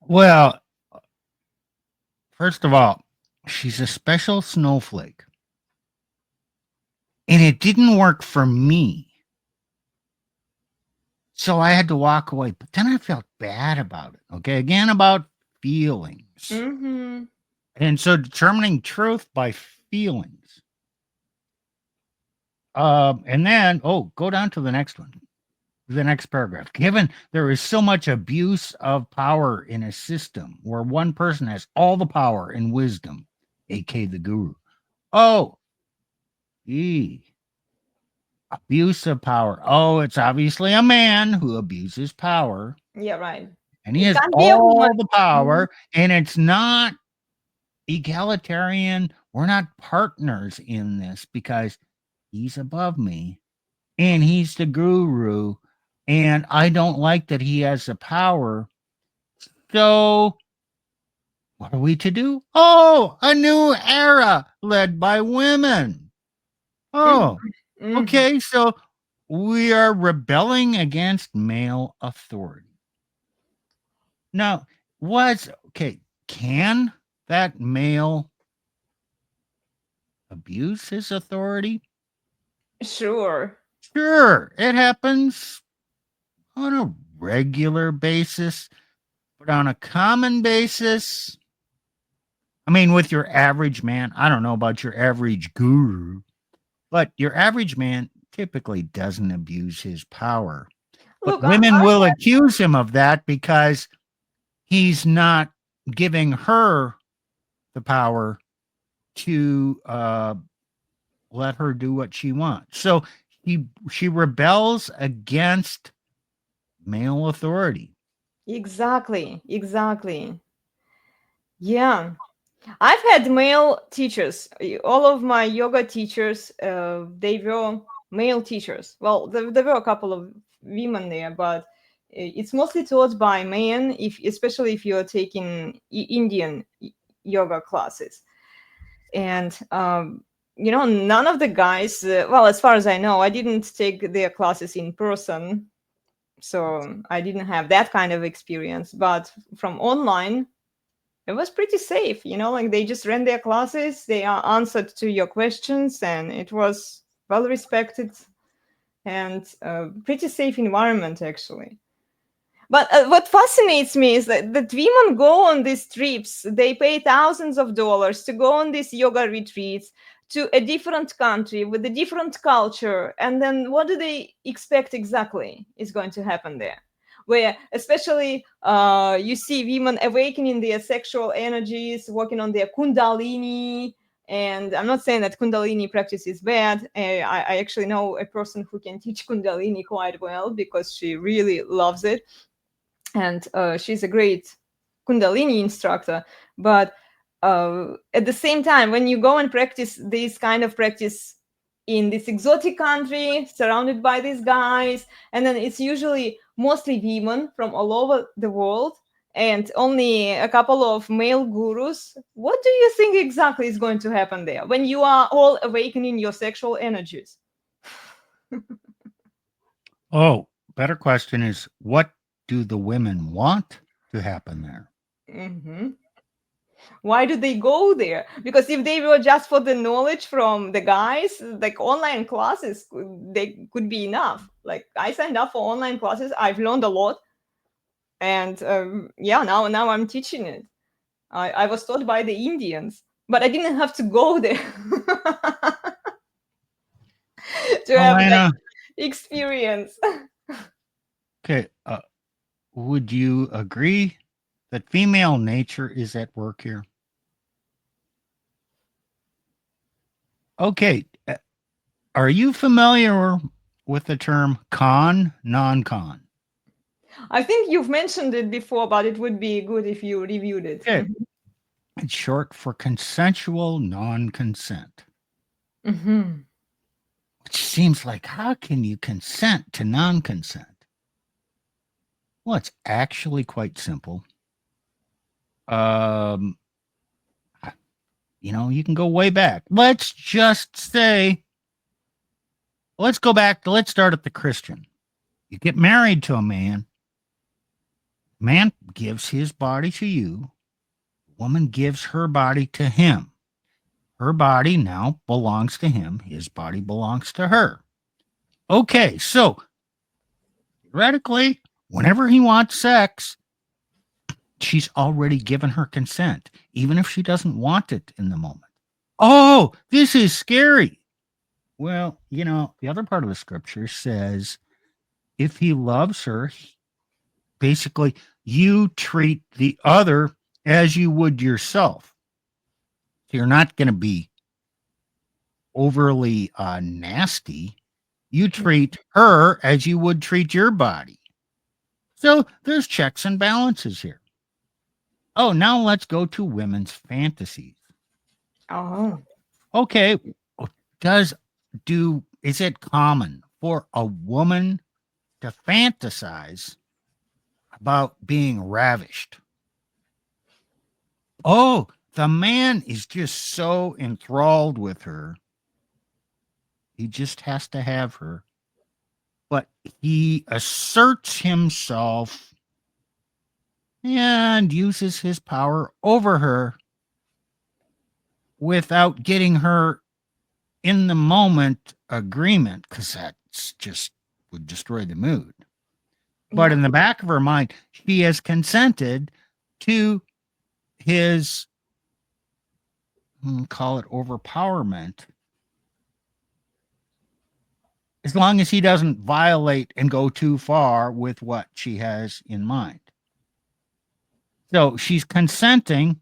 Well, first of all, she's a special snowflake. And it didn't work for me. So I had to walk away. But then I felt bad about it. Okay. Again, about feelings. Mm-hmm. And so determining truth by feelings. And then, go down to the next one, the next paragraph. Given there is so much abuse of power in a system where one person has all the power and wisdom, aka the guru. Oh, e abuse of power. Oh, it's obviously a man who abuses power, Yeah, right. and he It has can't be a woman. all the power, and it's not egalitarian. We're not partners in this because he's above me and he's the guru, and I don't like that he has the power. So, what are we to do? Oh, a new era led by women. Oh, Mm-hmm. okay. So, we are rebelling against male authority. Now, can that male abuse his authority? Sure. Sure, it happens on a regular basis, but on a common basis, I mean, with your average man, I don't know about your average guru, but your average man typically doesn't abuse his power. But Look, women will accuse him of that because he's not giving her the power to let her do what she wants. So she rebels against male authority. exactly, exactly. Yeah. I've had male teachers. All of my yoga teachers, they were male teachers. Well, there were a couple of women there, but it's mostly taught by men, if especially if you're taking Indian yoga classes. And none of the guys. Well, as far as I know, I didn't take their classes in person, so I didn't have that kind of experience. But from online, it was pretty safe, like they just ran their classes, they answered to your questions, and it was well respected and pretty safe environment, actually. But what fascinates me is that women go on these trips, they pay thousands of dollars to go on these yoga retreats to a different country with a different culture, and then what do they expect exactly is going to happen there? Where especially you see women awakening their sexual energies, working on their kundalini. And I'm not saying that kundalini practice is bad. I actually know a person who can teach kundalini quite well because she really loves it, and she's a great kundalini instructor. But at the same time, when you go and practice this kind of practice in this exotic country surrounded by these guys, and then it's usually mostly women from all over the world and only a couple of male gurus, what do you think exactly is going to happen there when you are all awakening your sexual energies? Oh, better question is what do the women want to happen there? Hmm. Why do they go there? Because if they were just for the knowledge from the guys, like online classes, they could be enough. Like I signed up for online classes, I've learned a lot, and yeah, now I'm teaching it. I was taught by the Indians, but I didn't have to go there to have that Elena, experience. okay, would you agree that female nature is at work here? Okay, are you familiar with the term non-con? I think you've mentioned it before, but it would be good if you reviewed it. Okay, it's short for consensual non-consent, Mm-hmm. which seems like how can you consent to non-consent? Well, it's actually quite simple. Um, you can go way back. Let's just say, let's go back. Let's start at the Christian. You get married to a man, Man gives his body to you, woman gives her body to him. Her body now belongs to him, his body belongs to her. Okay, so theoretically, whenever he wants sex, she's already given her consent, even if she doesn't want it in the moment. Oh, this is scary. Well, the other part of the scripture says if he loves her, basically, you treat the other as you would yourself. You're not going to be overly nasty. You treat her as you would treat your body. So there's checks and balances here. Oh, now let's go to women's fantasies. Oh. Okay, is it common for a woman to fantasize about being ravished? Oh, the man is just so enthralled with her. He just has to have her. But he asserts himself and uses his power over her without getting her in the moment agreement, because that's just would destroy the mood. But Yeah. in the back of her mind, she has consented to his, call it overpowerment, as long as he doesn't violate and go too far with what she has in mind. So she's consenting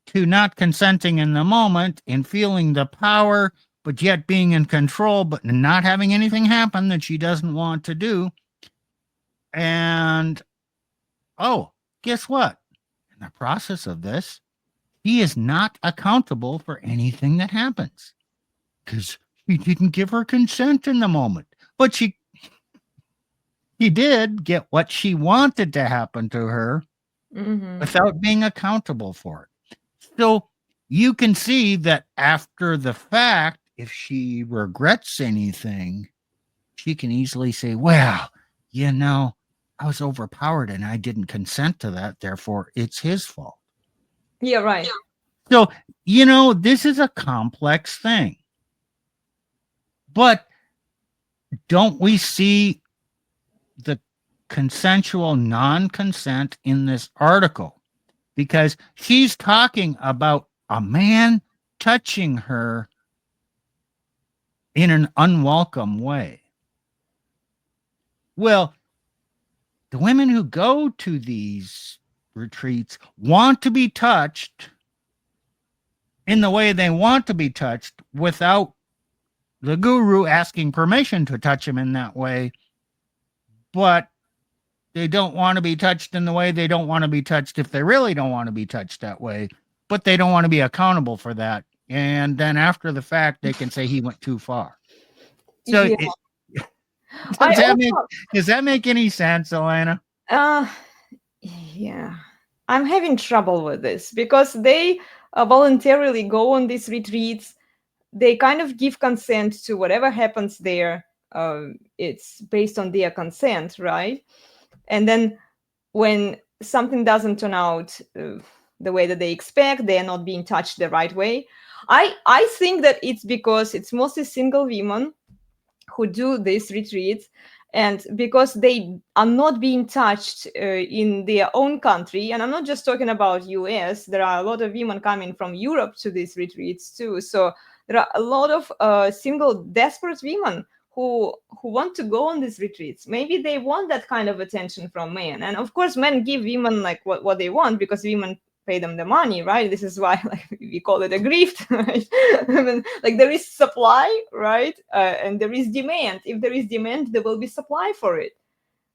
to not consenting in the moment and feeling the power, but yet being in control, but not having anything happen that she doesn't want to do. And oh, guess what? In the process of this, he is not accountable for anything that happens because he didn't give her consent in the moment. But he did get what she wanted to happen to her without being accountable for it. So you can see that after the fact, if she regrets anything, she can easily say, well, I was overpowered and I didn't consent to that. Therefore, it's his fault. Yeah, right. So, this is a complex thing. But don't we see the consensual non-consent in this article? Because she's talking about a man touching her in an unwelcome way. Well, the women who go to these retreats want to be touched in the way they want to be touched without the guru asking permission to touch them in that way. But they don't want to be touched in the way they don't want to be touched if they really don't want to be touched that way, but they don't want to be accountable for that. And then after the fact, they can say he went too far. So Yeah. does that make any sense, Elena? Yeah. I'm having trouble with this because they voluntarily go on these retreats. They kind of give consent to whatever happens there. It's based on their consent, right? And then when something doesn't turn out the way that they expect, they are not being touched the right way. I think that it's because it's mostly single women who do these retreats, and because they are not being touched in their own country. And I'm not just talking about US. There are a lot of women coming from Europe to these retreats too. So there are a lot of single desperate women who want to go on these retreats. Maybe they want that kind of attention from men, and of course men give women like what they want, because women pay them the money, right? This is why like we call it a grift, right? I mean, like there is supply, right? And there is demand. If there is demand, there will be supply for it.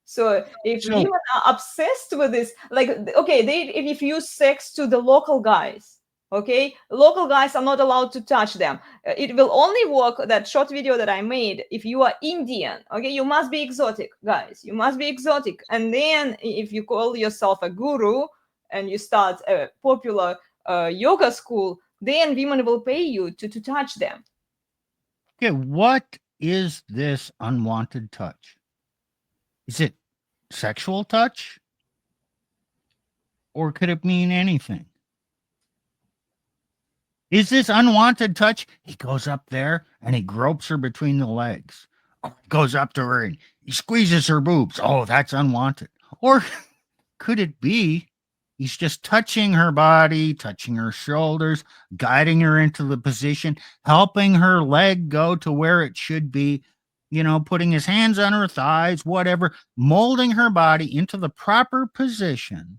So if women are obsessed with this, like, okay, they refuse sex to the local guys. Okay, local guys are not allowed to touch them. It will only work, that short video that I made, if you are Indian. Okay, you must be exotic, guys. You must be exotic. And then if you call yourself a guru and you start a popular yoga school, then women will pay you to touch them. Okay, what is this unwanted touch? Is it sexual touch? or could it mean anything? Is this unwanted touch? He goes up there and he gropes her between the legs. Or he goes up to her and he squeezes her boobs. Oh, that's unwanted. Or could it be he's just touching her body, touching her shoulders, guiding her into the position, helping her leg go to where it should be, putting his hands on her thighs, whatever, molding her body into the proper position.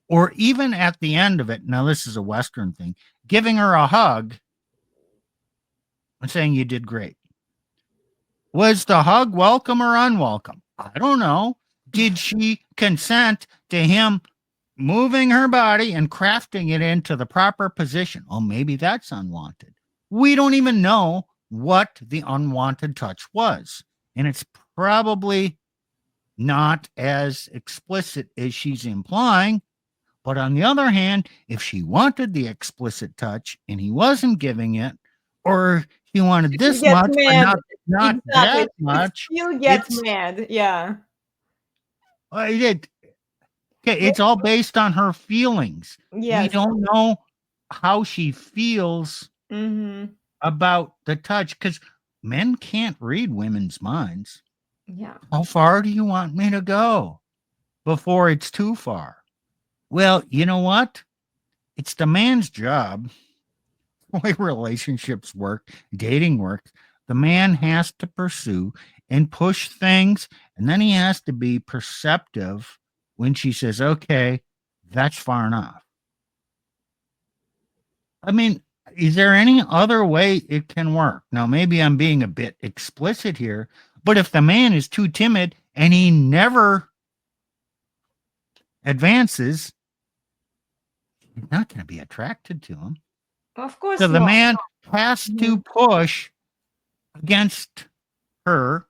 Or even at the end of it, now this is a Western thing, giving her a hug and saying, "You did great." Was the hug welcome or unwelcome? I don't know. Did she consent to him moving her body and crafting it into the proper position? Oh, maybe that's unwanted. We don't even know what the unwanted touch was. And it's probably not as explicit as she's implying. But on the other hand, if she wanted the explicit touch and he wasn't giving it, or he wanted this Get much, but mad. not Exactly. that much, You get it's mad. Yeah. it's all based on her feelings. We Yes. don't know how she feels Mm-hmm. about the touch because men can't read women's minds. Yeah. How far do you want me to go before it's too far? Well, you know what? It's the man's job. The way relationships work, dating works, the man has to pursue and push things, and then he has to be perceptive when she says, "Okay, that's far enough." I mean, is there any other way it can work? Now, maybe I'm being a bit explicit here, but if the man is too timid and he never advances, he's not going to be attracted to him. Of course So the not. man has to Mhm. push against her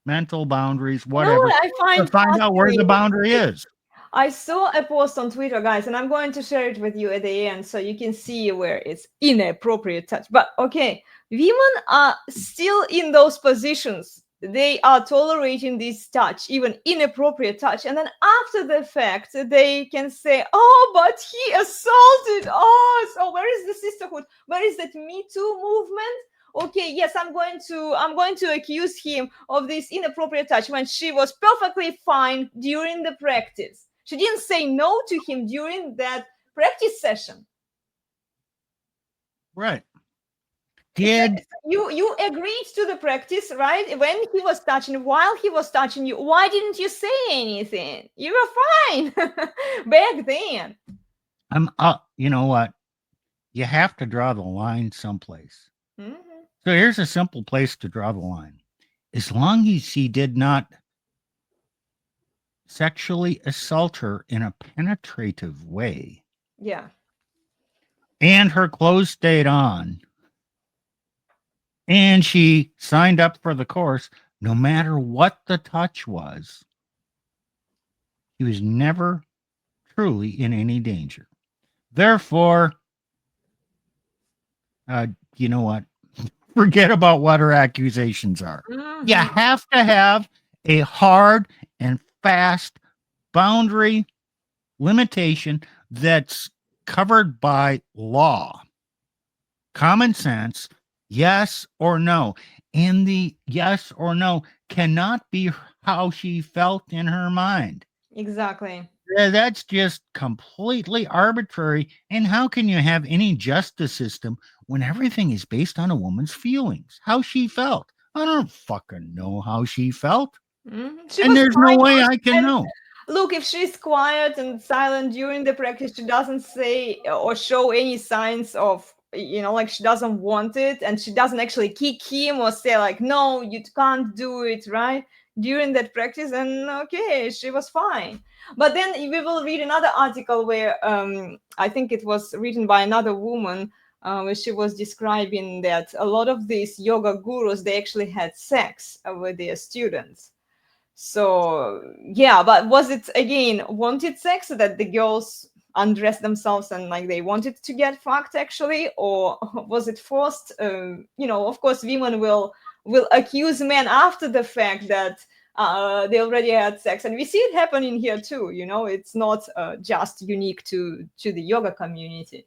mental boundaries, You know whatever, what I to find find out where the fascinating? boundary is. I saw a post on Twitter, guys, and I'm going to share it with you at the end so you can see where it's inappropriate touch. But okay, women are still in those positions. They are tolerating this touch, even inappropriate touch. And then after the fact, they can say, "Oh, but he assaulted us." Oh, where is the sisterhood? Where is that Me Too movement? Okay, yes, I'm going to accuse him of this inappropriate touch when she was perfectly fine during the practice. She didn't say no to him during that practice session. Right. It's like Did you agreed to the practice, right? When he was touching, while he was touching you, why didn't you say anything? You were fine back then. I'm you know what? You have to draw the line someplace. Mhm. So here's a simple place to draw the line. As long as he did not sexually assault her in a penetrative way Yeah, and her clothes stayed on and she signed up for the course, no matter what the touch was, he was never truly in any danger. Therefore, you know what? Forget about what her accusations are. You Mhm. have to have a hard and fast boundary limitation that's covered by law, common sense, yes or no. And the yes or no cannot be how she felt in her mind. Exactly. That's just completely arbitrary. And how can you have any justice system when everything is based on a woman's feelings, how she felt? I don't fucking know how she felt. She And was there's no fine. way I can And know. look, if she's quiet and silent during the practice, she doesn't say or show any signs of, like she doesn't want it, and she doesn't actually kick him or say, like, "No, you can't do it," right? During that practice, and okay, she was fine. But then we will read another article where I think it was written by another woman. Where she was describing that a lot of these yoga gurus, they actually had sex with their students. So yeah, but was it again wanted sex that the girls undressed themselves and like they wanted to get fucked actually, or was it forced? Of course, women will accuse men after the fact that they already had sex, and we see it happening here too. You know, it's not just unique to the yoga community.